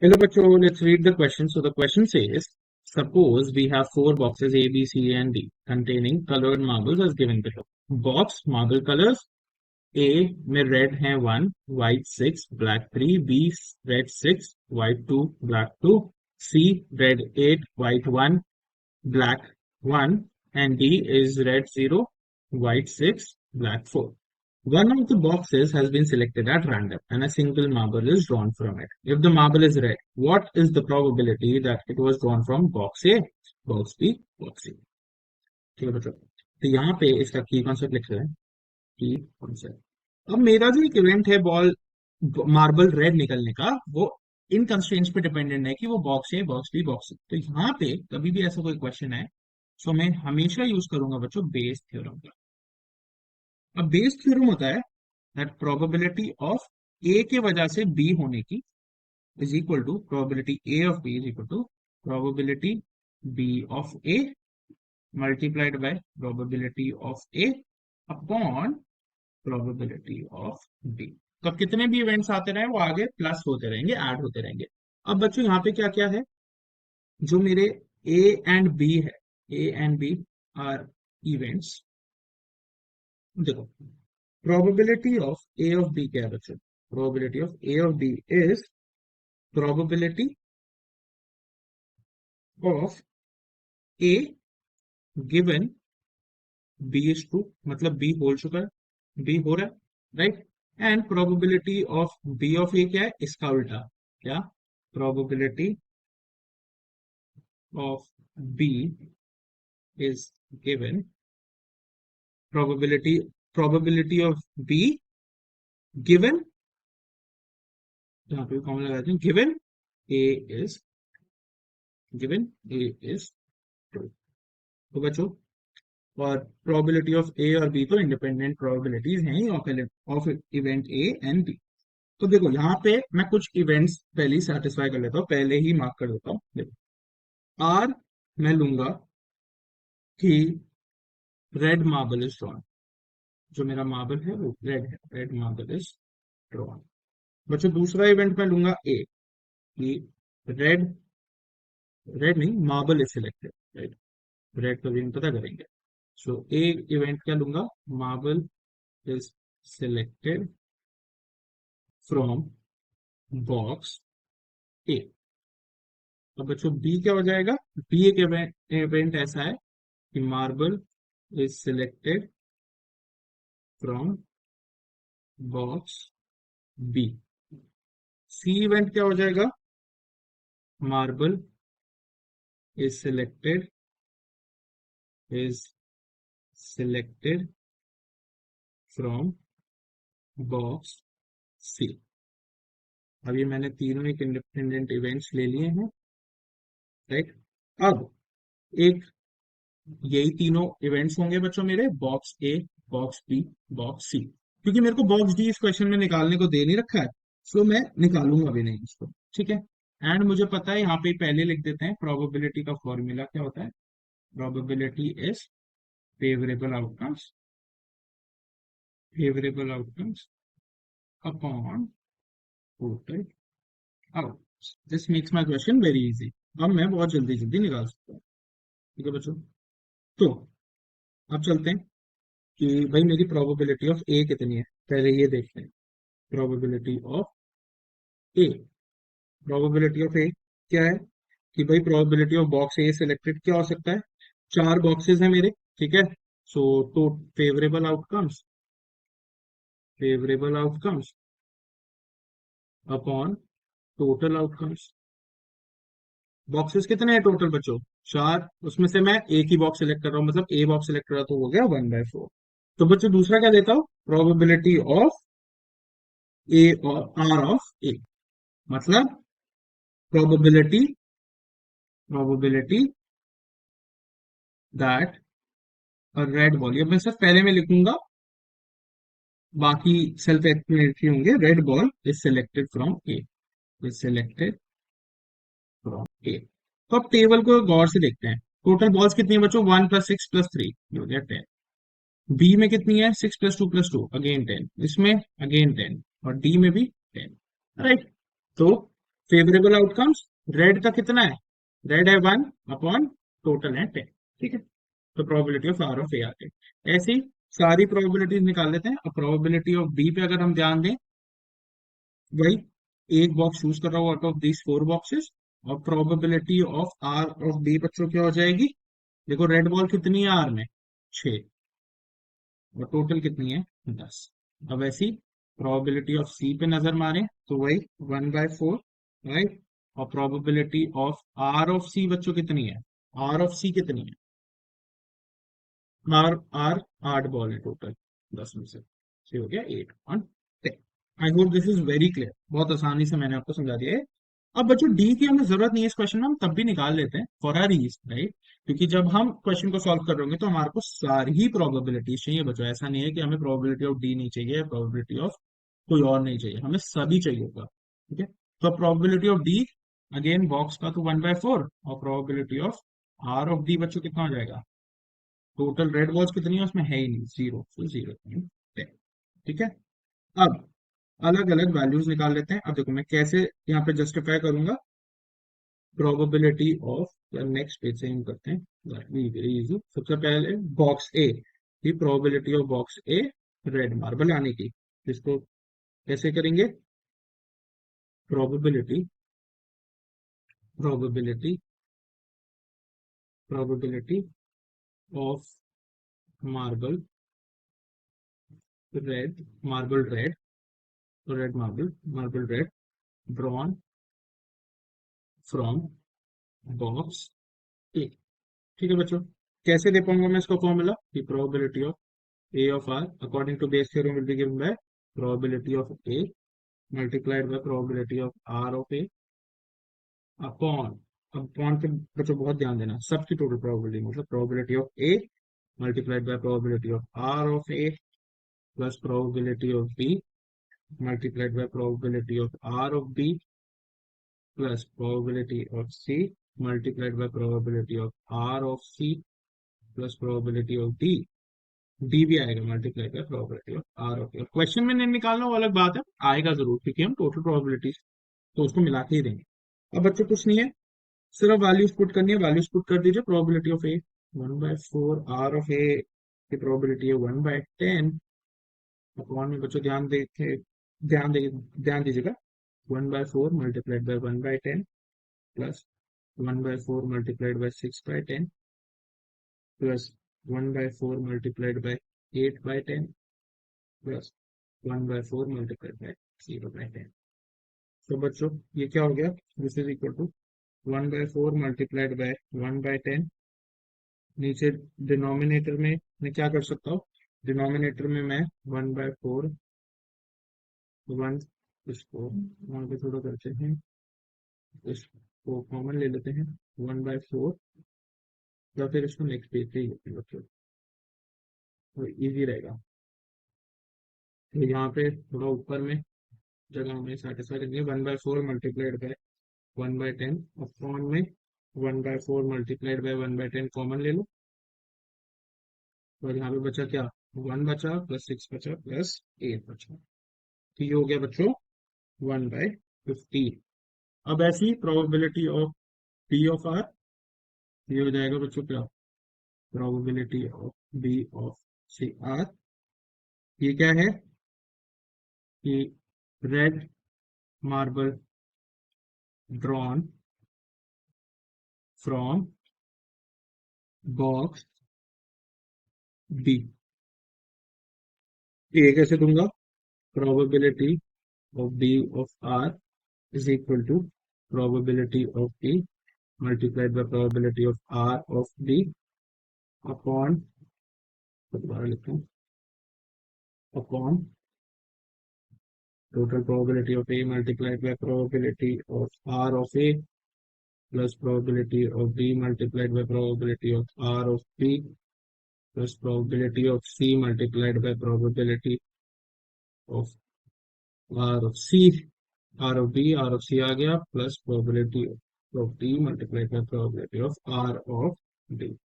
Hello, Bachcho. Let's read the question. So the question says, suppose we have four boxes A, B, C, and D containing colored marbles as given below. Box marble colors A में red है 1, white 6, black 3, B red 6, white 2, black 2, C red 8, white 1, black 1, and D is red 0, white 6, black 4. One of the boxes has been selected at random and a single marble is drawn from it. If the marble is red, what is the probability that it was drawn from box A, box B, box C? ठीक है बच्चों, तो यहाँ पे इसका की concept लिख रहे हैं। की कॉन्सेप्ट, अब मेरा जो एक इवेंट है बॉल मार्बल रेड निकलने का, वो इन कंस्ट्रेंट्स पे डिपेंडेंट है कि वो बॉक्स ए, बॉक्स बी, बॉक्स सी। तो यहाँ पे कभी भी ऐसा कोई क्वेश्चन है, सो मैं हमेशा यूज करूंगा बच्चों बेस थ्योरम का। अब बेस थ्योरम होता है दैट प्रोबेबिलिटी ऑफ ए के वजह से बी होने की is equal to probability A of B is equal to probability B of A multiplied by probability of A upon probability of B. तो अब कितने भी इवेंट्स आते रहे वो आगे प्लस होते रहेंगे, ऐड होते रहेंगे। अब बच्चों यहाँ पे क्या क्या है, जो मेरे ए एंड बी है, A and B are events. देखो, probability of A of B क्या है बच्चों? Probability of A of B is probability of A given B is true, मतलब बी हो चुका है, बी हो रहा है, right. And probability of B of A क्या है? इसका उल्टा, क्या? Probability of B is given probability of B given, यहाँ पे कॉमन लगाते हैं, A is given A is true. तो बच्चों, और प्रोबेबिलिटी ऑफ ए और बी तो इंडिपेंडेंट प्रोबेबिलिटीज हैं of event A and B. तो देखो यहाँ पे मैं कुछ इवेंट्स पहले ही सेटिस्फाई कर लेता हूँ, पहले ही मार्क कर देता हूँ। देखो, आर मैं लूंगा कि रेड मार्बल इज ड्रॉन, जो मेरा मार्बल है वो रेड है, रेड मार्बल इज ड्रॉन। बच्चों दूसरा इवेंट मैं लूंगा ए, कि रेड, रेड नहीं, marble is selected, right. Red का भी पता करेंगे। सो ए इवेंट क्या लूंगा? Marble is selected from box A. अब बच्चों बी क्या हो जाएगा? बी एक इवेंट ऐसा है कि marble is selected from box B. C event क्या हो जाएगा? Marble is selected from box C. अब ये मैंने तीनों एक इंडिपेंडेंट इवेंट्स ले लिए हैं, राइट। अब एक यही तीनों इवेंट्स होंगे बच्चों मेरे बॉक्स ए, बॉक्स बी, बॉक्स सी। क्योंकि मेरे को बॉक्स डी इस क्वेश्चन में निकालने को दे नहीं रखा है, सो मैं निकालूंगा भी नहीं इसको, ठीक है। एंड मुझे पता है, यहाँ पे पहले लिख देते हैं प्रोबेबिलिटी का फॉर्मूला क्या होता है। Probability is favourable outcomes, favourable outcomes upon total outcomes. This makes my question very easy. अब मैं बहुत जल्दी जल्दी निकाल सकता हूँ, ठीक है बच्चों। तो अब चलते हैं कि भाई मेरी प्रोबेबिलिटी ऑफ ए कितनी है, पहले ये देखते हैं। Probability of A, probability of A क्या है कि भाई probability of box A selected क्या हो सकता है? चार बॉक्सेस हैं मेरे, ठीक है। सो तो favourable outcomes, favourable outcomes upon total outcomes. Boxes कितने हैं टोटल बच्चों? चार। उसमें से मैं एक ही बॉक्स सिलेक्ट कर रहा हूँ, मतलब ए बॉक्स सिलेक्ट कर रहा, तो हो गया 1/4। तो बच्चों दूसरा क्या देता हूँ? प्रोबेबिलिटी ऑफ ए और आर ऑफ ए, मतलब probability, probability that red ball, ये मैं सिर्फ पहले में लिखूंगा, बाकी सेल्फ एक्सप्लेनेटरी होंगे। Red ball is selected from A, is selected from A. तो अब टेबल को गौर से देखते हैं। टोटल बॉल्स कितनी है बच्चों? 1 + 6 + 3, हो गया 10। बी में कितनी है? 6 + 2 + 2, अगेन 10। इसमें अगेन 10, और डी में भी 10, राइट। तो फेवरेबल आउटकम्स, रेड का कितना है, रेड है 1 अपॉन टोटल है 10। ठीक है, तो प्रोबेबिलिटी ऑफ आर ऑफ ए आ गई। ऐसी सारी प्रोबेबिलिटीज निकाल लेते हैं। अब प्रोबेबिलिटी ऑफ बी पे अगर हम ध्यान दें, वही एक बॉक्स चूज कर रहा हूँ आउट ऑफ दीज 4 बॉक्सेस, और probability of R of B बच्चों क्या हो जाएगी, देखो रेड बॉल कितनी है आर में, 6, और टोटल कितनी है 10। अब ऐसी प्रोबेबिलिटी ऑफ सी पे नजर मारें तो वही 1/4, राइट। और प्रोबेबिलिटी ऑफ आर ऑफ सी बच्चों कितनी है, आर ऑफ सी कितनी है, आर आर 8 बॉल है टोटल, 10 में से हो गया 8/10। I hope this is very clear, बहुत आसानी से मैंने आपको समझा दिया है। अब बच्चों डी की हमें जरूरत नहीं है इस क्वेश्चन में, हम तब भी निकाल लेते हैं फॉर आर ईज, राइट। क्योंकि जब हम क्वेश्चन को सॉल्व कर रहे होंगे तो हमारे को सारी ही प्रोबेबिलिटीज चाहिए बच्चों, ऐसा नहीं है कि हमें प्रोबेबिलिटी ऑफ डी नहीं चाहिए, प्रोबेबिलिटी ऑफ कोई और नहीं चाहिए, हमें सभी चाहिए होगा। ठीक है, तो probability of D, again box का तो 1/4, और probability of R of D बच्चों कितना हो जाएगा, टोटल रेड बॉल्स कितनी है उसमें, है ही नहीं, 0, तो 0.10। ठीक है, अब अलग अलग वैल्यूज निकाल लेते हैं। अब देखो मैं कैसे यहाँ पे जस्टिफाई करूंगा प्रोबेबिलिटी ऑफ, या नेक्स्ट पेज से हम करते हैं, वेरी इजी। सबसे पहले बॉक्स ए की probability of box A red marble आने की, इसको कैसे करेंगे, probability probability probability of marble red, marble red, red marble, marble red drawn from box A. ठीक है बच्चों, कैसे दे पाऊंगा मैं इसको फॉर्मूला, की probability of A of R according to Bayes theorem will be given by probability of A multiplied by probability of R of A upon, अब upon पे बच्चों बहुत ध्यान देना, सबकी टोटल प्रोबेबिलिटी, मतलब probability of A multiplied by probability of R of A plus probability of B multiplied by probability of R of B plus probability of C multiplied by probability of R of C plus probability of D, D भी आएगा multiply by probability of R of D. Question में नहीं निकालना वो अलग बात है, आएगा जरूर क्योंकि हम टोटल प्रोबेबिलिटी तो उसको मिला के ही देंगे। अब बच्चों कुछ नहीं है, सिर्फ वैल्यूज पुट करनी है, वैल्यूज पुट कर दीजिए। Probability of A 1/4, R of A की प्रोबेबिलिटी है 1/10, अपॉन में बच्चों ध्यान दीजिएगा, 1/4 multiplied by 1/10 plus 1/4 multiplied by 6/10 plus 1/4 multiplied by 8/10 plus 1/4 multiplied by 0/10। तो बच्चों ये क्या हो गया, this is equal to 1/4 multiplied by 1/10, नीचे डिनोमिनेटर में मैं क्या कर सकता हूँ, डिनोमिनेटर में मैं 1/4, वन, इसको वहां पे थोड़ा करते हैं, इसको कॉमन ले लेते हैं, 1/4, या फिर इसको नेक्स्ट पेज पे ही लेते हैं बच्चों, तो इजी रहेगा। तो यहाँ पे थोड़ा ऊपर में जगह हमें सेटिस्फाई करनी है, 1/4 मल्टीप्लाइड बाय 1/10 अपॉन में 1/4 मल्टीप्लाइड बाय 1/10 कॉमन ले लो, और यहाँ पे बचा क्या, 1 बचा प्लस 6 बचा प्लस 8 बचा, तो ये हो गया बच्चों 1/15। अब ऐसी probability of P of R, ये हो जाएगा बच्चों क्या, probability of B of C R, ये क्या है कि red marble drawn from box B. ये कैसे दूंगा, probability of B of R is equal to probability of B multiplied by probability of R of B upon, दोबारा लिखते हैं, upon total probability of A multiplied by probability of R of A plus probability of B multiplied by probability of R of B plus probability of C multiplied by probability of R of C, R of B, R of C आ गया, plus probability of D multiplied by probability of R of D।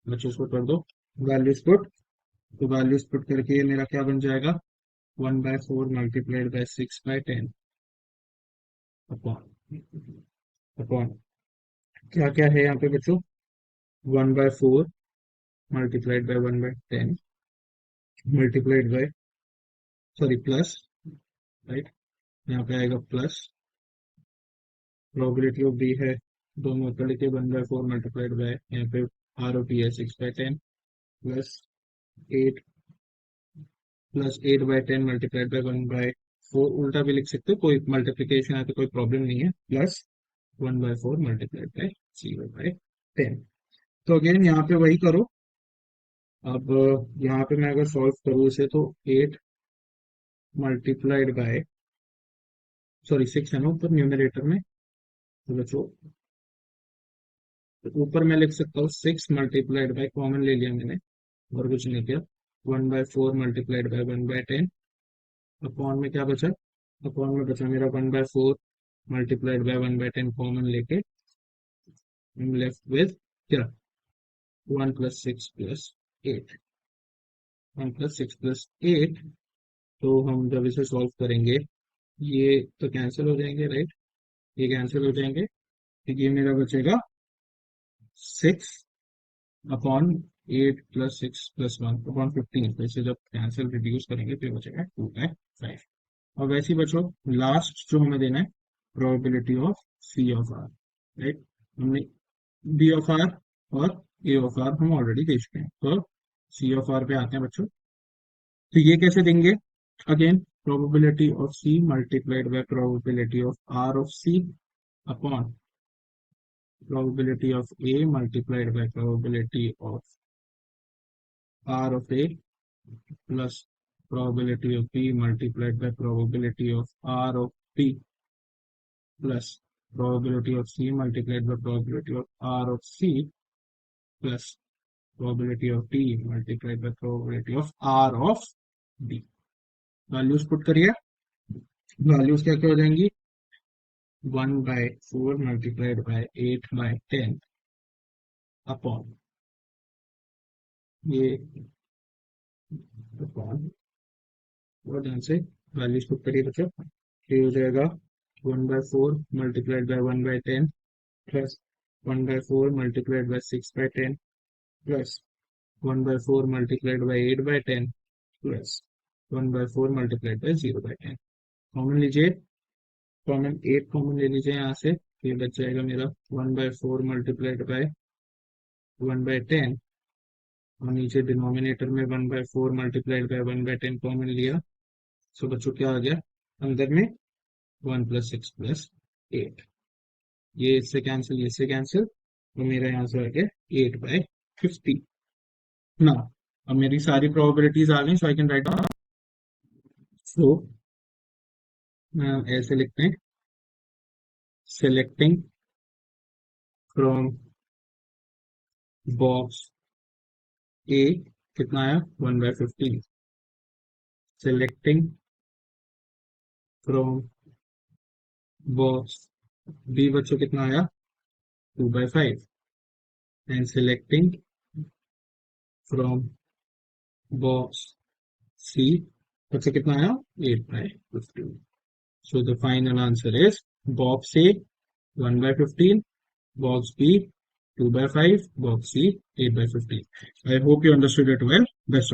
बच्चों इसको कर दो values put, तो values put करके ये मेरा क्या बन जाएगा, 1/4 मल्टीप्लाइड बाय 6/10 अपॉन अपॉन क्या क्या है यहाँ पे बच्चों, 1/4 multiplied by 1/10 multiplied by, sorry plus, right, यहाँ पे आएगा प्लस, प्रोबेबिलिटी ऑफ बी है, दोनों ऊपर लिखे 1/4 मल्टीप्लाइड बाय, यहाँ पे आर ओ पी है 6/10 प्लस 8 8/10 मल्टीप्लाइड बाय 1/4, उल्टा भी लिख सकते हो, कोई मल्टीप्लीकेशन है तो कोई प्रॉब्लम नहीं है, प्लस 1/4 मल्टीप्लाइड बाय 0/10। तो अगेन यहाँ पे वही करो। अब यहाँ पे मैं अगर सॉल्व करूँ इसे तो 8 मल्टीप्लाइड बाय, सॉरी 6 है ना ऊपर न्यूमरेटर में, तो बच्चों तो ऊपर मैं लिख सकता हूँ 6 मल्टीप्लाइड बाय, कॉमन ले लिया मैंने और कुछ नहीं किया, 1/4 मल्टीप्लाइड बाय 1/10, अपॉन में क्या बचा, अपॉन में बचा मेरा 1/4 मल्टीप्लाइड बाय 1/10 कॉमन लेके, लेफ्ट विद क्या, 1 + 6 + 8, 1 + 6 + 8, तो हम जब इसे सॉल्व करेंगे ये तो कैंसिल हो जाएंगे, राइट, ये कैंसिल हो जाएंगे, तो ये मेरा बचेगा 6/8 + 6 + 1/15, तो इसे जब कैंसिल रिड्यूस करेंगे तो ये बचेगा 2/5। और वैसे ही बच्चों लास्ट जो हमें देना है, probability of C of R, right, हमने बी ऑफ आर और ए ऑफ आर हम ऑलरेडी दे चुके हैं, तो सी ऑफ आर पे आते हैं बच्चों। तो ये कैसे देंगे, again probability of C multiplied by probability of R of C upon probability of A multiplied by probability of R of A plus probability of B multiplied by probability of R of B plus probability of C multiplied by probability of R of C plus probability of D multiplied by probability of R of D। Values put करिए, values क्या क्या हो जाएंगी, 1/4 multiplied by 8/10 upon ये upon, और ध्यान से values put करिए बच्चों, ये हो जाएगा 1/4 multiplied by 1/10 plus 1/4 multiplied by 6/10 plus 1/4 multiplied by 8/10 plus 1/4 multiplied by 0/10। Common लीजिए, कॉमन 8 कॉमन ले लीजिए यहाँ से, ये बच जाएगा मेरा 1/4 मल्टीप्लाइड बाय 1/10, और नीचे डिनोमिनेटर में 1/4 मल्टीप्लाइड बाय 1/10 कॉमन लिया, सो बच्चों क्या आ गया अंदर में 1 + 6 + 8, ये इससे कैंसिल, ये इससे कैंसिल, तो मेरा यहाँ से आ गया 8/50 ना। अब मेरी सारी प्रोबेबिलिटीज आ गई, सो आई कैन राइट, सो ऐसे लिखते हैं, सेलेक्टिंग फ्रॉम बॉक्स ए कितना आया 1/15, सेलेक्टिंग फ्रॉम बॉक्स बी बच्चों कितना आया 2/5, एंड सेलेक्टिंग फ्रॉम बॉक्स सी बच्चों कितना आया 8/15। So the final answer is box A 1/15, box B 2/5, box C 8/15. I hope you understood it well. Best of luck.